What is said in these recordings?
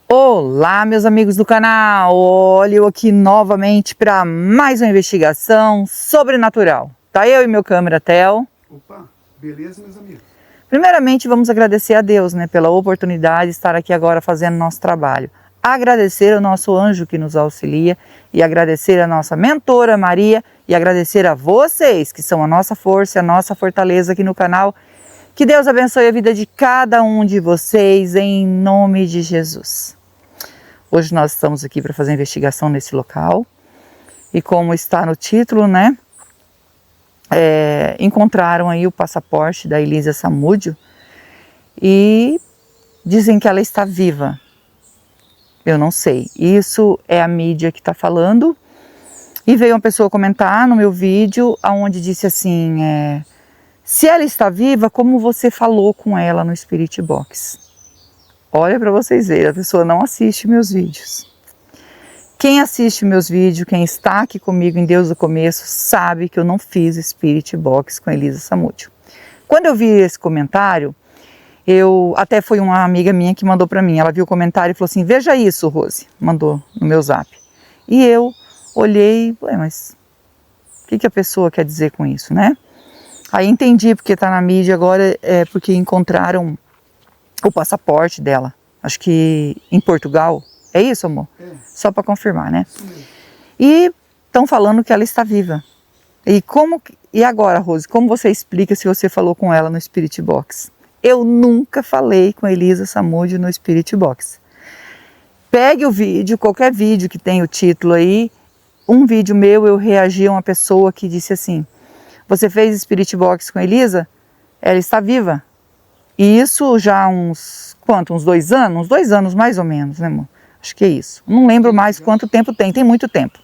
Olá, meus amigos do canal! Olha eu aqui novamente para mais uma investigação sobrenatural. Tá eu e meu câmera Theo. Opa, beleza, meus amigos? Primeiramente, vamos agradecer a Deus, pela oportunidade de estar aqui agora fazendo nosso trabalho. Agradecer ao nosso anjo que nos auxilia e agradecer a nossa mentora Maria e agradecer a vocês que são a nossa força, a nossa fortaleza aqui no canal. Que Deus abençoe a vida de cada um de vocês em nome de Jesus. Hoje nós estamos aqui para fazer investigação nesse local e como está no título, encontraram aí o passaporte da Elisa Samúdio e dizem que ela está viva. Eu não sei, isso é a mídia que está falando. E veio uma pessoa comentar no meu vídeo onde disse assim, se ela está viva, como você falou com ela no Spirit Box? Olha para vocês verem, a pessoa não assiste meus vídeos. Quem assiste meus vídeos, quem está aqui comigo em Deus do Começo, sabe que eu não fiz Spirit Box com Elisa Samúdio. Quando eu vi esse comentário, até foi uma amiga minha que mandou para mim, ela viu o comentário e falou assim, veja isso, Rose, mandou no meu zap. E eu olhei, mas o que a pessoa quer dizer com isso, Aí entendi porque está na mídia agora, porque encontraram o passaporte dela, acho que em Portugal, é isso, amor? É. Só para confirmar, Sim. E estão falando que ela está viva. E agora, Rose, como você explica se você falou com ela no Spirit Box? Eu nunca falei com a Elisa Samúdio no Spirit Box. Pegue o vídeo, qualquer vídeo que tem o título aí, um vídeo meu eu reagi a uma pessoa que disse assim, você fez Spirit Box com a Elisa? Ela está viva. E isso já há uns 2 anos? Uns 2 anos mais ou menos, amor? Acho que é isso. Não lembro mais quanto tempo tem muito tempo.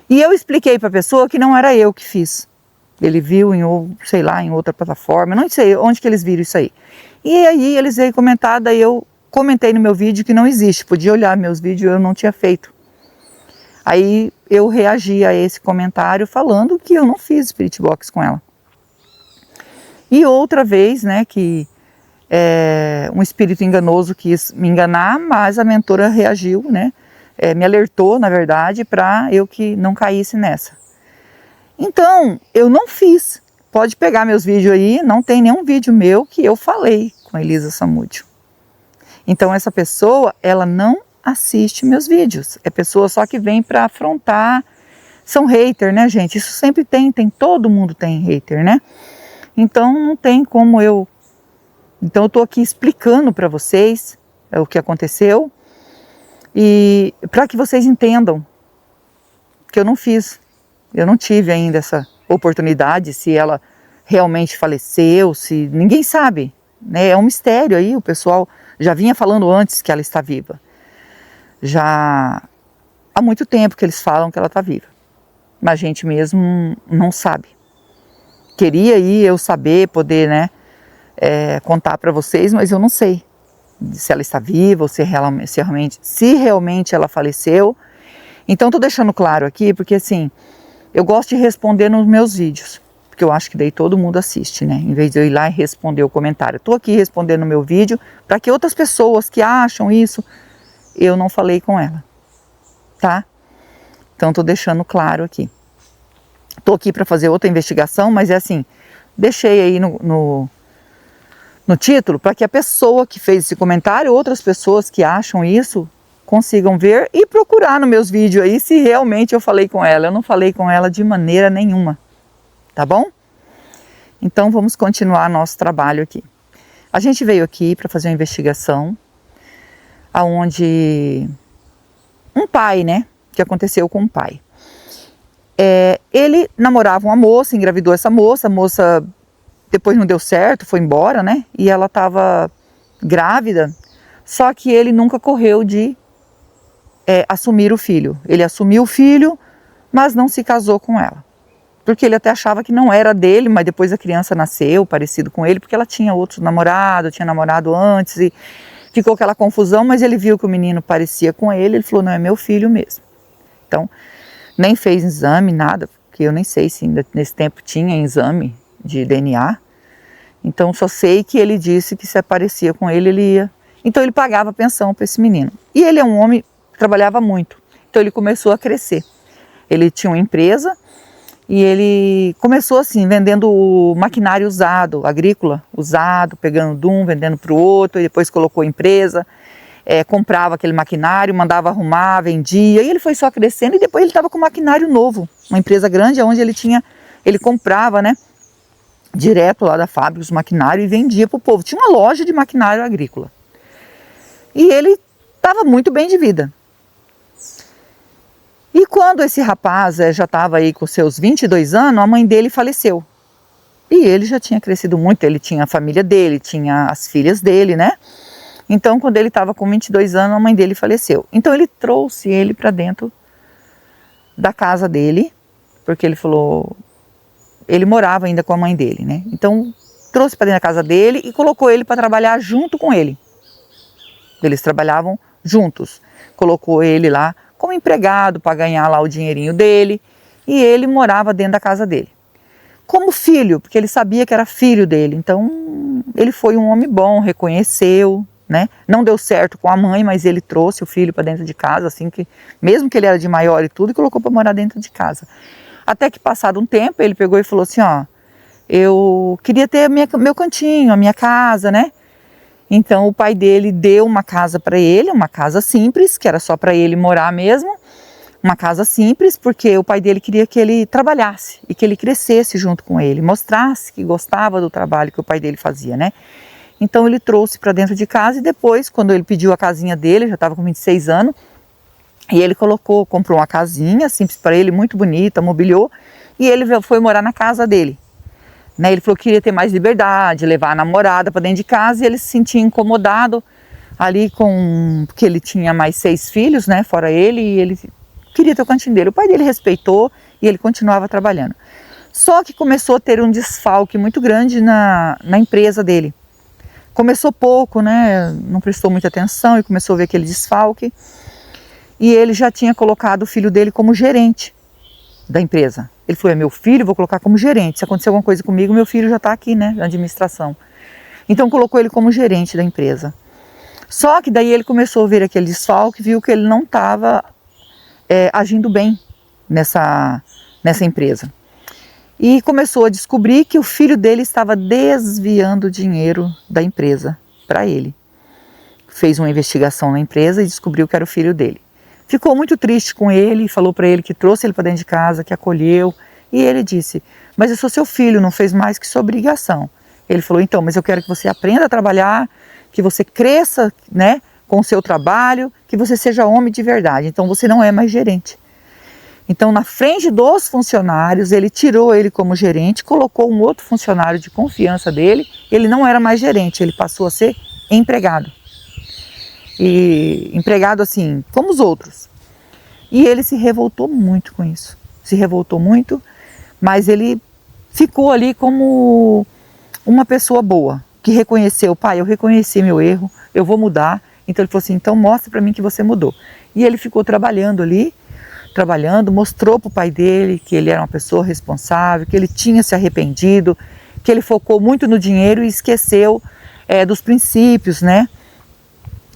E eu expliquei para a pessoa que não era eu que fiz. Ele viu em outra plataforma, não sei onde que eles viram isso aí. E aí eles veio comentar, daí eu comentei no meu vídeo que não existe, podia olhar meus vídeos, eu não tinha feito. Aí eu reagi a esse comentário falando que eu não fiz Spirit Box com ela. E outra vez, que um espírito enganoso quis me enganar, mas a mentora reagiu, me alertou, na verdade, para eu que não caísse nessa. Então, eu não fiz. Pode pegar meus vídeos aí, não tem nenhum vídeo meu que eu falei com a Elisa Samúdio. Então, essa pessoa, ela não assiste meus vídeos. É pessoa só que vem para afrontar. São hater, gente? Isso sempre tem, todo mundo tem hater, Então, não tem como eu... Então eu estou aqui explicando para vocês o que aconteceu e para que vocês entendam que eu não fiz, eu não tive ainda essa oportunidade, se ela realmente faleceu, se ninguém sabe, é um mistério aí, o pessoal já vinha falando antes que ela está viva, já há muito tempo que eles falam que ela está viva, mas a gente mesmo não sabe. Queria eu saber, poder, contar para vocês, mas eu não sei se ela está viva ou se realmente ela faleceu. Então estou deixando claro aqui, porque assim, eu gosto de responder nos meus vídeos, porque eu acho que daí todo mundo assiste, Em vez de eu ir lá e responder o comentário. Estou aqui respondendo no meu vídeo, para que outras pessoas que acham isso, eu não falei com ela, tá? Então estou deixando claro aqui. Estou aqui para fazer outra investigação, mas é assim, deixei aí no título, para que a pessoa que fez esse comentário, outras pessoas que acham isso, consigam ver e procurar nos meus vídeos aí se realmente eu falei com ela. Eu não falei com ela de maneira nenhuma, tá bom? Então vamos continuar nosso trabalho aqui. A gente veio aqui para fazer uma investigação, aonde um pai, que aconteceu com um pai. Ele namorava uma moça, engravidou essa moça, a moça... Depois não deu certo, foi embora, E ela estava grávida, só que ele nunca correu de assumir o filho. Ele assumiu o filho, mas não se casou com ela. Porque ele até achava que não era dele, mas depois a criança nasceu, parecido com ele, porque ela tinha outro namorado, tinha namorado antes, e ficou aquela confusão, mas ele viu que o menino parecia com ele falou, não, é meu filho mesmo. Então, nem fez exame, nada, porque eu nem sei se ainda nesse tempo tinha exame de DNA, então só sei que ele disse que se aparecia com ele, ele ia Então ele pagava pensão para esse menino. E ele é um homem que trabalhava muito. Então ele começou a crescer. Ele tinha uma empresa e ele começou assim, vendendo maquinário usado, agrícola, usado, pegando de um, vendendo para o outro, e depois colocou empresa, comprava aquele maquinário, mandava arrumar, vendia, e ele foi só crescendo e depois ele estava com maquinário novo, uma empresa grande onde ele comprava, né, direto lá da fábrica os maquinários e vendia para o povo. Tinha uma loja de maquinário agrícola. E ele estava muito bem de vida. E quando esse rapaz já estava aí com seus 22 anos, a mãe dele faleceu. E ele já tinha crescido muito, ele tinha a família dele, tinha as filhas dele, né? Então, quando ele estava com 22 anos, a mãe dele faleceu. Então, ele trouxe ele para dentro da casa dele, porque ele falou, ele morava ainda com a mãe dele, né? Então, trouxe para dentro da casa dele e colocou ele para trabalhar junto com ele. Eles trabalhavam juntos. Colocou ele lá como empregado para ganhar lá o dinheirinho dele, e ele morava dentro da casa dele. Como filho, porque ele sabia que era filho dele, então ele foi um homem bom, reconheceu, né? Não deu certo com a mãe, mas ele trouxe o filho para dentro de casa, assim que, mesmo que ele era de maior e tudo, e colocou para morar dentro de casa. Até que passado um tempo, ele pegou e falou assim, ó, eu queria ter meu cantinho, a minha casa, né? Então o pai dele deu uma casa para ele, uma casa simples, que era só para ele morar mesmo, uma casa simples, porque o pai dele queria que ele trabalhasse e que ele crescesse junto com ele, mostrasse que gostava do trabalho que o pai dele fazia, né? Então ele trouxe para dentro de casa e depois, quando ele pediu a casinha dele, já estava com 26 anos, e ele comprou uma casinha simples para ele, muito bonita, mobiliou, e ele foi morar na casa dele. Né, ele falou que queria ter mais liberdade, levar a namorada para dentro de casa, e ele se sentia incomodado ali porque ele tinha mais 6 filhos, né, fora ele, e ele queria ter o cantinho dele. O pai dele respeitou e ele continuava trabalhando. Só que começou a ter um desfalque muito grande na empresa dele. Começou pouco, né, não prestou muita atenção e começou a ver aquele desfalque. E ele já tinha colocado o filho dele como gerente da empresa. Ele falou, é meu filho, vou colocar como gerente. Se acontecer alguma coisa comigo, meu filho já está aqui, né, na administração. Então colocou ele como gerente da empresa. Só que daí ele começou a ver aquele desfalque, viu que ele não estava agindo bem nessa empresa. E começou a descobrir que o filho dele estava desviando dinheiro da empresa para ele. Fez uma investigação na empresa e descobriu que era o filho dele. Ficou muito triste com ele, falou para ele que trouxe ele para dentro de casa, que acolheu. E ele disse, mas eu sou seu filho, não fez mais que sua obrigação. Ele falou, então, mas eu quero que você aprenda a trabalhar, que você cresça, né, com o seu trabalho, que você seja homem de verdade. Então você não é mais gerente. Então na frente dos funcionários, ele tirou ele como gerente, colocou um outro funcionário de confiança dele, ele não era mais gerente, ele passou a ser empregado. E empregado assim, como os outros. E ele se revoltou muito com isso. Se revoltou muito, mas ele ficou ali como uma pessoa boa, que reconheceu, pai, eu reconheci meu erro, eu vou mudar. Então ele falou assim, então mostra para mim que você mudou. E ele ficou trabalhando ali, mostrou para o pai dele que ele era uma pessoa responsável, que ele tinha se arrependido, que ele focou muito no dinheiro e esqueceu dos princípios, né?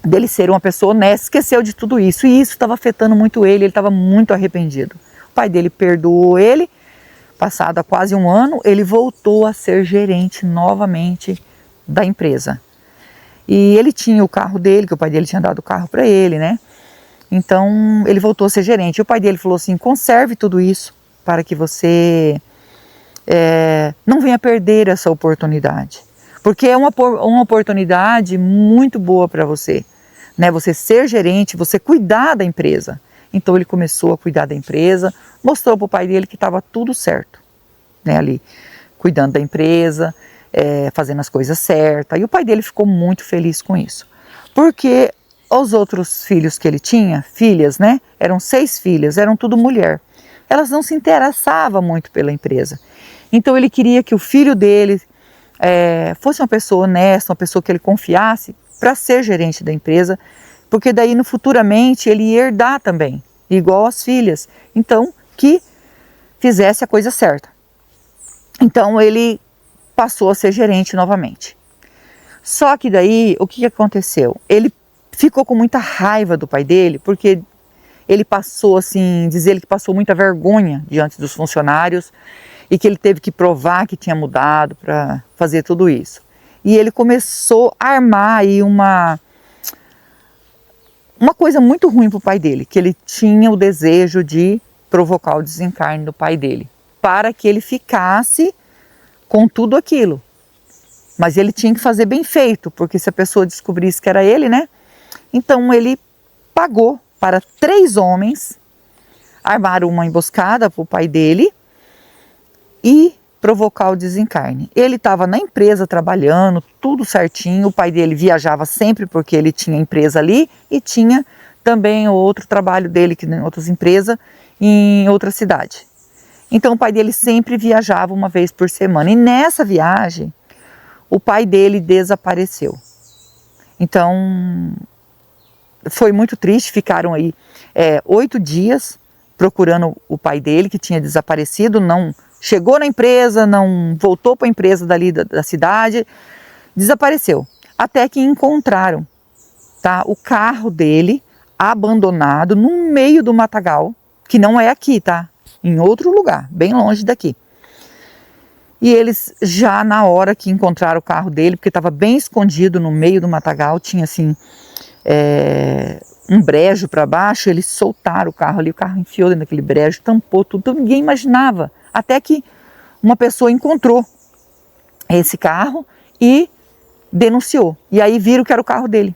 Dele ser uma pessoa honesta, esqueceu de tudo isso, e isso estava afetando muito ele estava muito arrependido. O pai dele perdoou ele, passado há quase um ano, ele voltou a ser gerente novamente da empresa. E ele tinha o carro dele, que o pai dele tinha dado o carro para ele, né? Então ele voltou a ser gerente. E o pai dele falou assim, conserve tudo isso para que você não venha perder essa oportunidade. Porque é uma oportunidade muito boa para você, né? Você ser gerente, você cuidar da empresa. Então ele começou a cuidar da empresa, mostrou para o pai dele que estava tudo certo, né? Ali, cuidando da empresa, fazendo as coisas certas. E o pai dele ficou muito feliz com isso. Porque os outros filhos que ele tinha, filhas, né? Eram 6 filhas, eram tudo mulher. Elas não se interessavam muito pela empresa. Então ele queria que o filho dele fosse uma pessoa honesta, uma pessoa que ele confiasse para ser gerente da empresa, porque daí futuramente ele ia herdar também, igual as filhas. Então, que fizesse a coisa certa. Então ele passou a ser gerente novamente. Só que daí, o que aconteceu? Ele ficou com muita raiva do pai dele, porque ele passou assim, diz ele que passou muita vergonha diante dos funcionários e que ele teve que provar que tinha mudado para fazer tudo isso. E ele começou a armar aí uma coisa muito ruim para o pai dele, que ele tinha o desejo de provocar o desencarne do pai dele, para que ele ficasse com tudo aquilo. Mas ele tinha que fazer bem feito, porque se a pessoa descobrisse que era ele, né? Então ele pagou para 3 homens, armaram uma emboscada para o pai dele e provocar o desencarne. Ele estava na empresa trabalhando, tudo certinho, o pai dele viajava sempre porque ele tinha empresa ali e tinha também outro trabalho dele, que em outras empresas, em outra cidade. Então o pai dele sempre viajava uma vez por semana e nessa viagem o pai dele desapareceu. Então foi muito triste, ficaram aí 8 dias procurando o pai dele, que tinha desaparecido, não chegou na empresa, não voltou para a empresa dali da cidade, desapareceu. Até que encontraram, tá, o carro dele abandonado no meio do matagal, que não é aqui, tá? Em outro lugar, bem longe daqui. E eles já na hora que encontraram o carro dele, porque estava bem escondido no meio do matagal, tinha assim um brejo para baixo, eles soltaram o carro ali, o carro enfiou dentro daquele brejo, tampou tudo, então ninguém imaginava. Até que uma pessoa encontrou esse carro e denunciou. E aí viram que era o carro dele.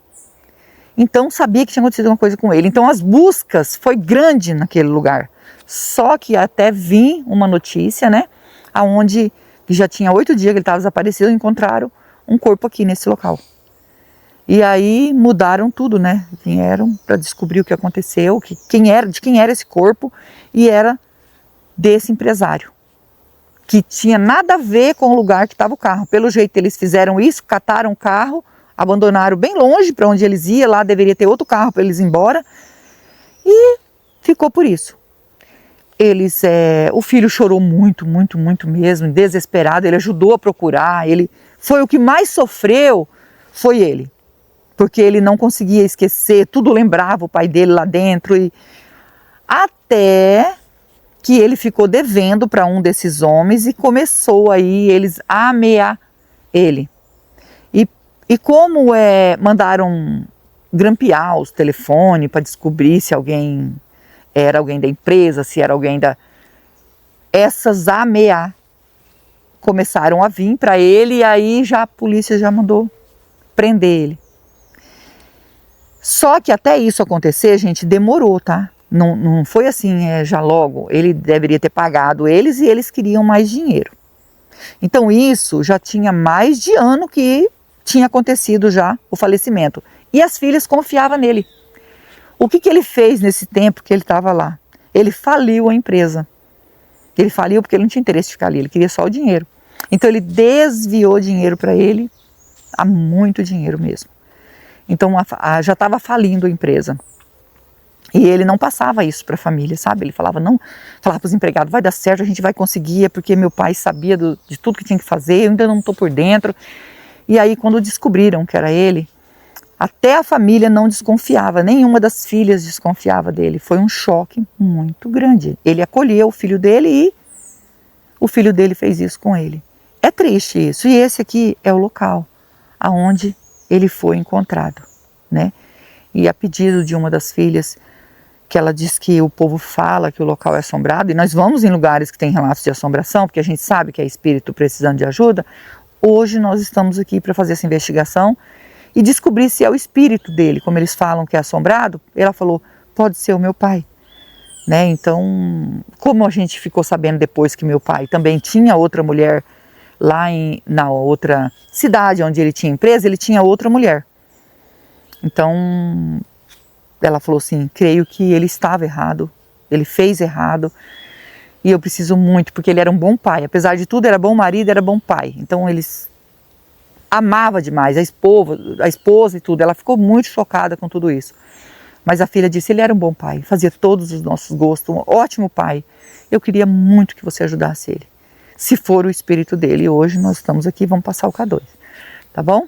Então sabia que tinha acontecido uma coisa com ele. Então as buscas foi grande naquele lugar. Só que até vir uma notícia, né? Aonde já tinha 8 dias que ele estava desaparecido, encontraram um corpo aqui nesse local. E aí mudaram tudo, né? Vieram para descobrir o que aconteceu, de quem era esse corpo, e era desse empresário, que tinha nada a ver com o lugar que estava o carro. Pelo jeito eles fizeram isso, cataram o carro, abandonaram bem longe para onde eles iam, lá deveria ter outro carro para eles ir embora, e ficou por isso. O filho chorou muito, muito, muito mesmo, desesperado, ele ajudou a procurar, foi o que mais sofreu, foi ele. Porque ele não conseguia esquecer, tudo lembrava o pai dele lá dentro, e até que ele ficou devendo para um desses homens e começou aí eles a ameaçar ele. E como mandaram grampear os telefones para descobrir se alguém era alguém da empresa, se era alguém essas ameaças começaram a vir para ele, e aí já a polícia já mandou prender ele. Só que até isso acontecer, gente, demorou, tá? Não foi assim já logo. Ele deveria ter pagado eles e eles queriam mais dinheiro. Então isso já tinha mais de ano que tinha acontecido já o falecimento. E as filhas confiavam nele. O que ele fez nesse tempo que ele estava lá? Ele faliu a empresa. Ele faliu porque ele não tinha interesse de ficar ali, ele queria só o dinheiro. Então ele desviou dinheiro para ele, há muito dinheiro mesmo. Então já estava falindo a empresa. E ele não passava isso para a família, sabe? Ele falava para os empregados, vai dar certo, a gente vai conseguir, é porque meu pai sabia de tudo que tinha que fazer, eu ainda não estou por dentro. E aí quando descobriram que era ele, até a família não desconfiava, nenhuma das filhas desconfiava dele. Foi um choque muito grande. Ele acolheu o filho dele e o filho dele fez isso com ele. É triste isso. E esse aqui é o local aonde ele foi encontrado, né? E a pedido de uma das filhas, que ela diz que o povo fala que o local é assombrado, e nós vamos em lugares que tem relatos de assombração, porque a gente sabe que é espírito precisando de ajuda. Hoje nós estamos aqui para fazer essa investigação e descobrir se é o espírito dele, como eles falam que é assombrado. Ela falou, pode ser o meu pai, né? Então, como a gente ficou sabendo depois que meu pai também tinha outra mulher lá na outra cidade onde ele tinha empresa, ele tinha outra mulher. Então, ela falou assim, creio que ele estava errado, ele fez errado, e eu preciso muito, porque ele era um bom pai, apesar de tudo, era bom marido, era bom pai. Então eles amavam demais, a esposa e tudo, ela ficou muito chocada com tudo isso. Mas a filha disse, ele era um bom pai, fazia todos os nossos gostos, um ótimo pai. Eu queria muito que você ajudasse ele, se for o espírito dele. E hoje nós estamos aqui, vamos passar o K2, tá bom?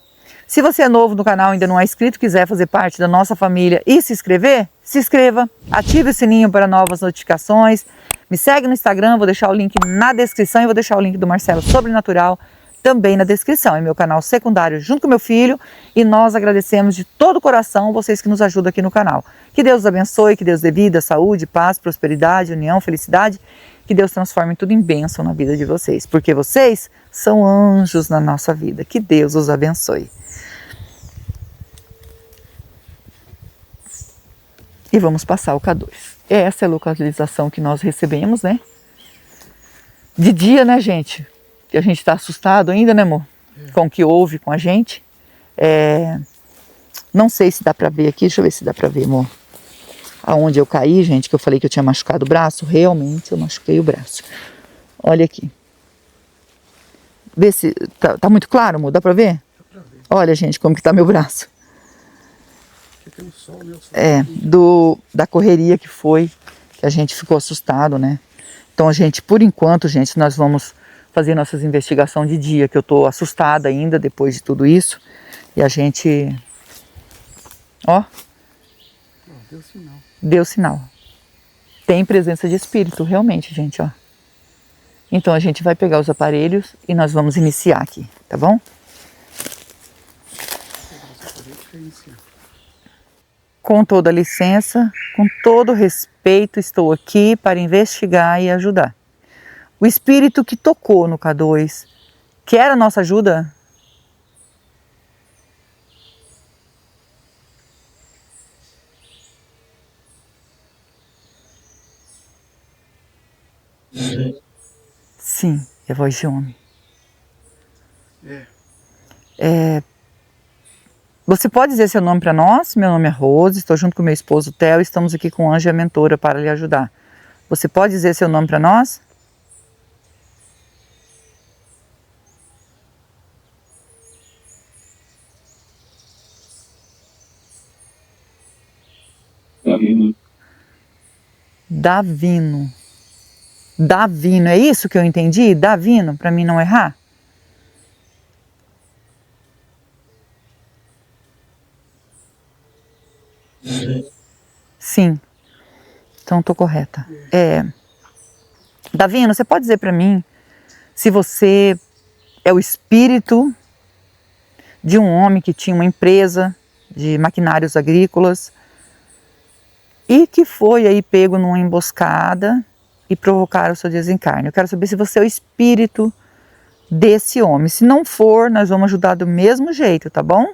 Se você é novo no canal, ainda não é inscrito, quiser fazer parte da nossa família e se inscrever, se inscreva, ative o sininho para novas notificações, me segue no Instagram, vou deixar o link na descrição e vou deixar o link do Marcelo Sobrenatural também na descrição. É meu canal secundário junto com meu filho e nós agradecemos de todo o coração vocês que nos ajudam aqui no canal. Que Deus abençoe, que Deus dê vida, saúde, paz, prosperidade, união, felicidade, que Deus transforme tudo em bênção na vida de vocês, porque vocês são anjos na nossa vida. Que Deus os abençoe. E vamos passar o K2. Essa é a localização que nós recebemos, né? De dia, né, gente? Que a gente tá assustado ainda, né, amor? Com o que houve com a gente. Não sei se dá pra ver aqui. Deixa eu ver se dá pra ver, amor. Aonde eu caí, gente, que eu falei que eu tinha machucado o braço. Realmente, eu machuquei o braço. Olha aqui. Vê se... Tá muito claro, amor? Dá pra ver? Dá pra ver. Olha, gente, como que tá meu braço. Da correria que foi, que a gente ficou assustado, né? Então a gente, por enquanto, gente, nós vamos fazer nossas investigações de dia, que eu tô assustada ainda depois de tudo isso. E a gente, ó, deu sinal. Deu sinal. Tem presença de espírito, realmente, gente, ó. Então a gente vai pegar os aparelhos e nós vamos iniciar aqui, tá bom? Com toda licença, com todo respeito, estou aqui para investigar e ajudar. O espírito que tocou no K2, quer a nossa ajuda? Sim, é voz de homem. Você pode dizer seu nome para nós? Meu nome é Rose, estou junto com meu esposo Theo e estamos aqui com o Anjo e a Mentora para lhe ajudar. Você pode dizer seu nome para nós? Davino. Davino, é isso que eu entendi? Davino, para mim não errar? Sim, então estou correta. Davino, você pode dizer para mim se você é o espírito de um homem que tinha uma empresa de maquinários agrícolas e que foi aí pego numa emboscada e provocaram o seu desencarne. Eu quero saber se você é o espírito desse homem. Se não for, nós vamos ajudar do mesmo jeito, tá bom?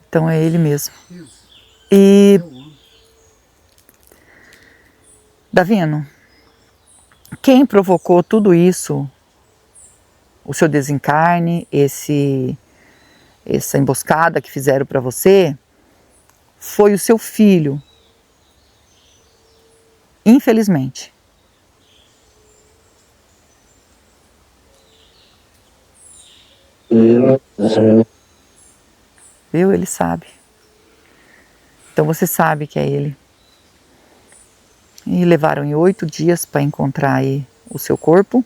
Então é ele mesmo. E Davino, quem provocou tudo isso, o seu desencarne, essa emboscada que fizeram para você, foi o seu filho. Infelizmente. Viu? Ele sabe. Então você sabe que é ele. E levaram em 8 dias para encontrar aí o seu corpo,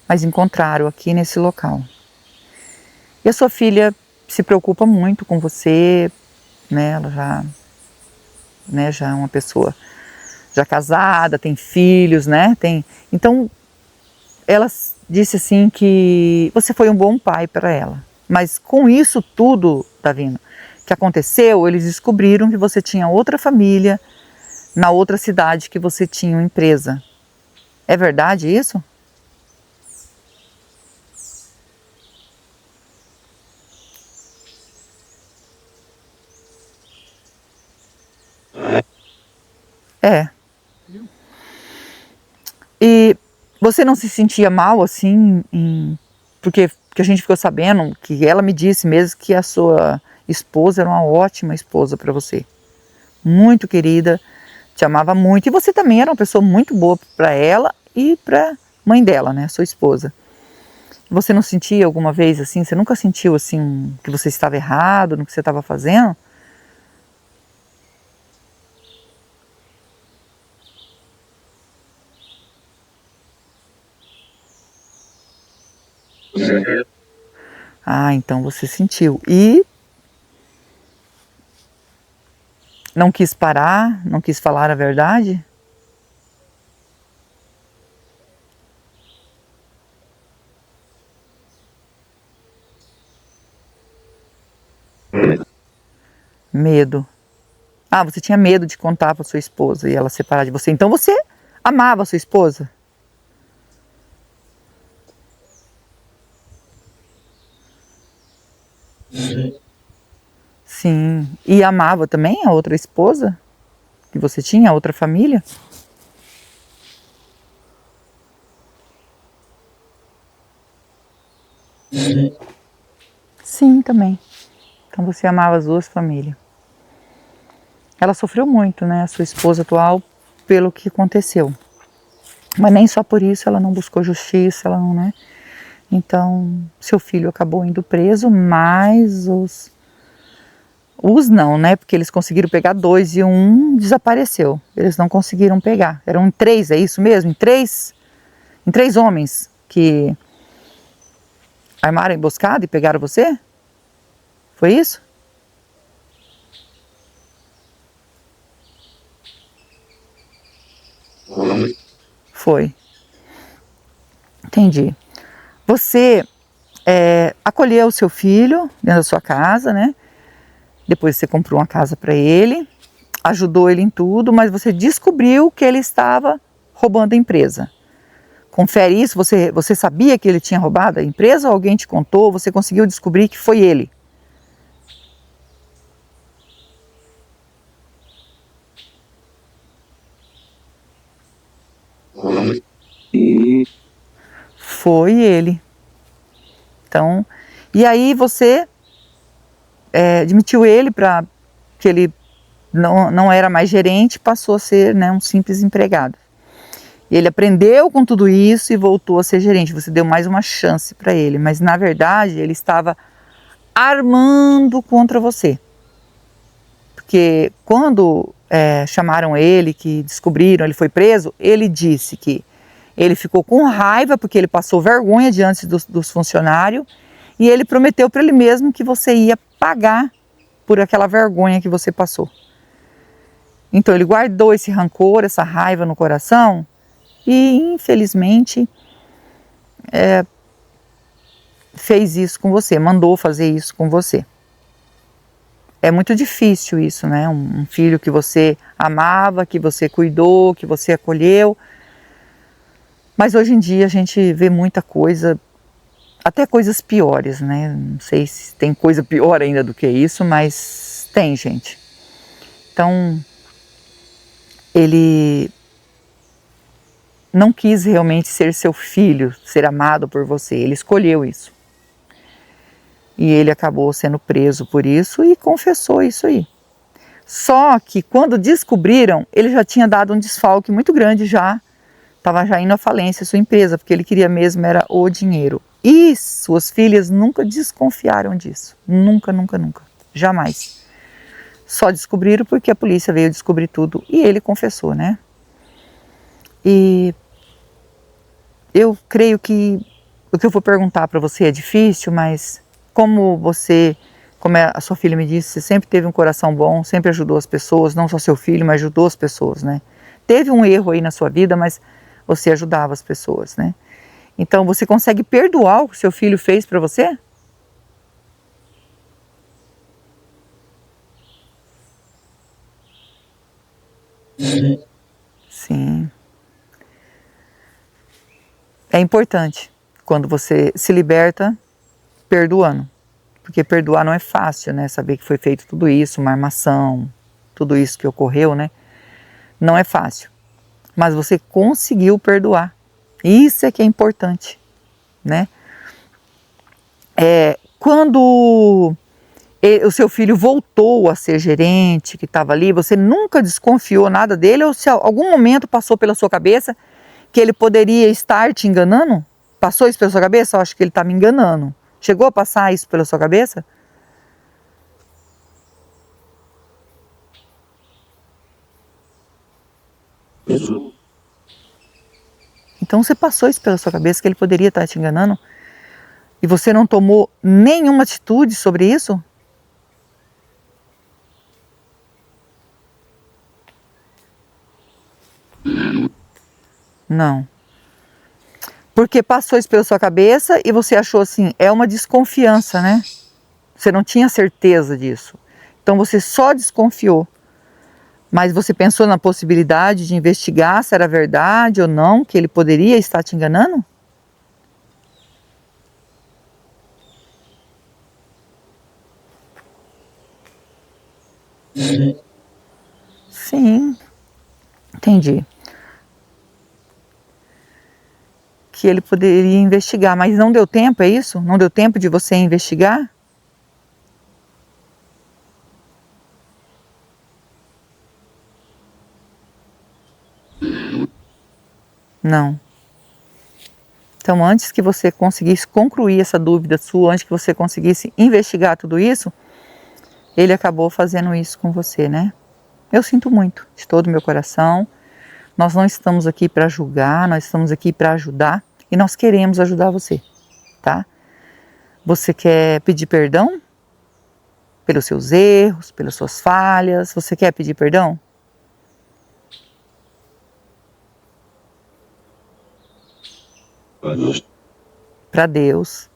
mas encontraram aqui nesse local. E a sua filha se preocupa muito com você, né? Ela já é uma pessoa já casada, tem filhos, né? Então ela disse assim que você foi um bom pai para ela. Mas com isso tudo, Davino, que aconteceu, eles descobriram que você tinha outra família na outra cidade que você tinha uma empresa. É verdade isso? É. E você não se sentia mal assim, porque a gente ficou sabendo que ela me disse mesmo que a sua esposa era uma ótima esposa para você. Muito querida, te amava muito. E você também era uma pessoa muito boa para ela e para mãe dela, né, sua esposa. Você não sentia alguma vez assim, você nunca sentiu assim que você estava errado no que você estava fazendo? Ah, então você sentiu. E não quis parar, não quis falar a verdade? Medo. Ah, você tinha medo de contar para sua esposa e ela separar de você. Então você amava a sua esposa? Sim. E amava também a outra esposa que você tinha, a outra família? Sim, também. Então você amava as duas famílias. Ela sofreu muito, né, a sua esposa atual, pelo que aconteceu. Mas nem só por isso ela não buscou justiça, ela não, né? Então, seu filho acabou indo preso, mas os não, né? Porque eles conseguiram pegar dois e um desapareceu. Eles não conseguiram pegar. Eram três, é isso mesmo? Em três homens que armaram a emboscada e pegaram você? Foi isso? Foi. Entendi. Você acolheu o seu filho dentro da sua casa, né? Depois você comprou uma casa para ele, ajudou ele em tudo, mas você descobriu que ele estava roubando a empresa. Confere isso, você sabia que ele tinha roubado a empresa ou alguém te contou, você conseguiu descobrir que foi ele? Foi ele. Então, e aí você admitiu ele para que ele não era mais gerente, passou a ser, né, um simples empregado. E ele aprendeu com tudo isso e voltou a ser gerente. Você deu mais uma chance para ele, mas na verdade ele estava armando contra você. Porque quando chamaram ele, que descobriram, ele foi preso, ele disse que ele ficou com raiva porque ele passou vergonha diante dos funcionários e ele prometeu para ele mesmo que você ia pagar por aquela vergonha que você passou. Então ele guardou esse rancor, essa raiva no coração e infelizmente fez isso com você, mandou fazer isso com você. É muito difícil isso, né? Um filho que você amava, que você cuidou, que você acolheu. Mas hoje em dia a gente vê muita coisa, até coisas piores, né? Não sei se tem coisa pior ainda do que isso, mas tem, gente. Então, ele não quis realmente ser seu filho, ser amado por você. Ele escolheu isso. E ele acabou sendo preso por isso e confessou isso aí. Só que quando descobriram, ele já tinha dado um desfalque muito grande já. Estava já indo à falência a sua empresa, porque ele queria mesmo era o dinheiro. E suas filhas nunca desconfiaram disso. Nunca, nunca, nunca. Jamais. Só descobriram porque a polícia veio descobrir tudo e ele confessou, né? E eu creio que o que eu vou perguntar para você é difícil, mas como a sua filha me disse, você sempre teve um coração bom, sempre ajudou as pessoas, não só seu filho, mas ajudou as pessoas, né? Teve um erro aí na sua vida, mas você ajudava as pessoas, né? Então você consegue perdoar o que seu filho fez para você? Sim. É importante quando você se liberta perdoando. Porque perdoar não é fácil, né? Saber que foi feito tudo isso, uma armação, tudo isso que ocorreu, né? Não é fácil. Mas você conseguiu perdoar. Isso é que é importante, né? Quando o seu filho voltou a ser gerente, que estava ali, você nunca desconfiou nada dele ou se algum momento passou pela sua cabeça que ele poderia estar te enganando? Passou isso pela sua cabeça? Eu acho que ele está me enganando. Chegou a passar isso pela sua cabeça? Então você passou isso pela sua cabeça que ele poderia estar te enganando? E você não tomou nenhuma atitude sobre isso? Não. Porque passou isso pela sua cabeça e você achou assim, é uma desconfiança, né? Você não tinha certeza disso. Então você só desconfiou. Mas você pensou na possibilidade de investigar se era verdade ou não, que ele poderia estar te enganando? Sim, entendi. Que ele poderia investigar, mas não deu tempo, é isso? Não deu tempo de você investigar? Não. Então, antes que você conseguisse concluir essa dúvida sua, antes que você conseguisse investigar tudo isso, ele acabou fazendo isso com você, né? Eu sinto muito, de todo o meu coração. Nós não estamos aqui para julgar, nós estamos aqui para ajudar e nós queremos ajudar você, tá? Você quer pedir perdão pelos seus erros, pelas suas falhas? Você quer pedir perdão? Para Deus,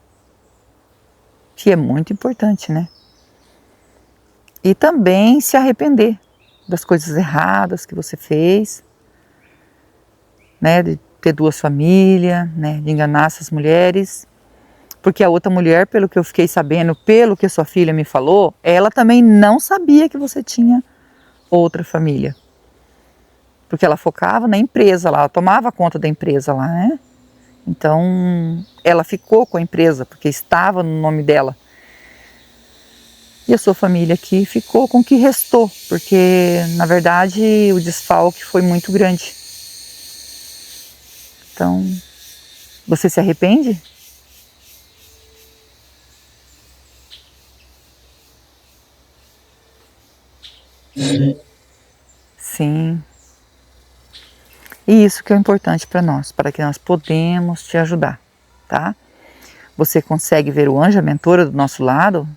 que é muito importante, né? E também se arrepender das coisas erradas que você fez, né? De ter duas famílias, né? De enganar essas mulheres. Porque a outra mulher, pelo que eu fiquei sabendo, pelo que sua filha me falou, ela também não sabia que você tinha outra família. Porque ela focava na empresa lá, ela tomava conta da empresa lá, né? Então, ela ficou com a empresa, porque estava no nome dela. E a sua família aqui ficou com o que restou, porque, na verdade, o desfalque foi muito grande. Então, você se arrepende? Sim. E isso que é importante para nós, para que nós podemos te ajudar, tá? Você consegue ver o anjo, a mentora do nosso lado?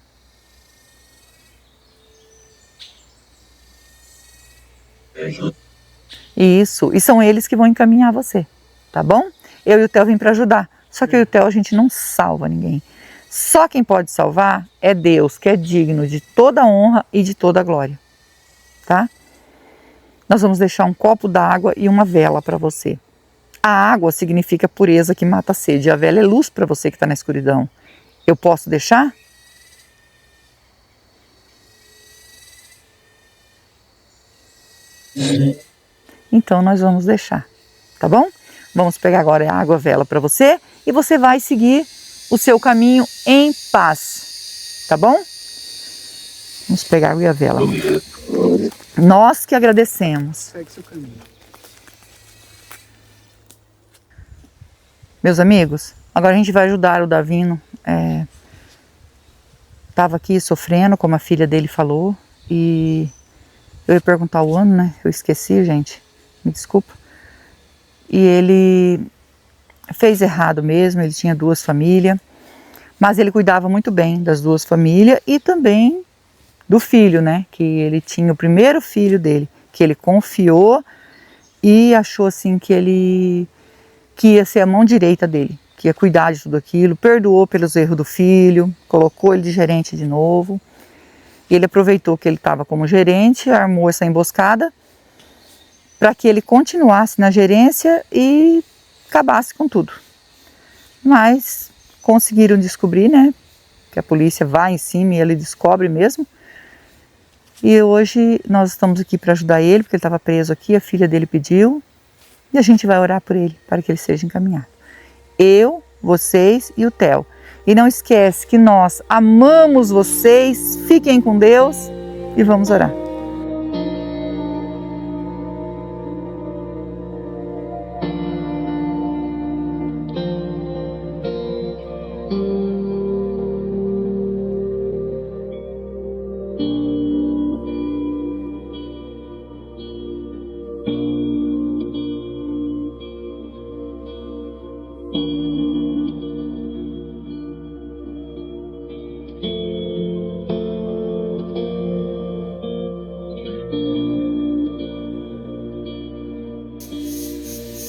Isso, e são eles que vão encaminhar você, tá bom? Eu e o Theo vim para ajudar, só que eu e o Theo a gente não salva ninguém. Só quem pode salvar é Deus, que é digno de toda honra e de toda glória, tá? Nós vamos deixar um copo d'água e uma vela para você. A água significa pureza que mata a sede, a vela é luz para você que está na escuridão. Eu posso deixar? Então nós vamos deixar, tá bom? Vamos pegar agora a água, a vela para você e você vai seguir o seu caminho em paz, tá bom? Vamos pegar a água e a vela. Nós que agradecemos. Segue seu caminho. Meus amigos, agora a gente vai ajudar o Davino. Estava aqui sofrendo, como a filha dele falou, e eu ia perguntar o ano, né? Eu esqueci, gente. Me desculpa. E ele fez errado mesmo, ele tinha duas famílias, mas ele cuidava muito bem das duas famílias e também do filho, né? Que ele tinha o primeiro filho dele, que ele confiou e achou assim que ia ser a mão direita dele, que ia cuidar de tudo aquilo, perdoou pelos erros do filho, colocou ele de gerente de novo. E ele aproveitou que ele estava como gerente, armou essa emboscada para que ele continuasse na gerência e acabasse com tudo. Mas conseguiram descobrir, né? Que a polícia vai em cima e ele descobre mesmo. E hoje nós estamos aqui para ajudar ele, porque ele estava preso aqui, a filha dele pediu. E a gente vai orar por ele, para que ele seja encaminhado. Eu, vocês e o Theo. E não esquece que nós amamos vocês, fiquem com Deus e vamos orar.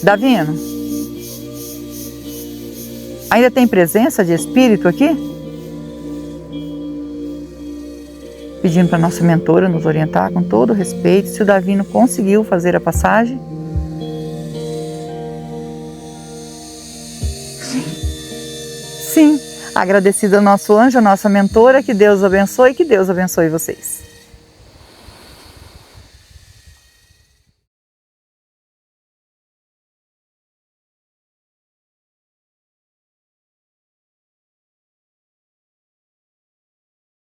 Davino, ainda tem presença de espírito aqui? Pedindo para nossa mentora nos orientar com todo respeito se o Davino conseguiu fazer a passagem. Sim, agradecido ao nosso anjo, a nossa mentora, que Deus abençoe e que Deus abençoe vocês.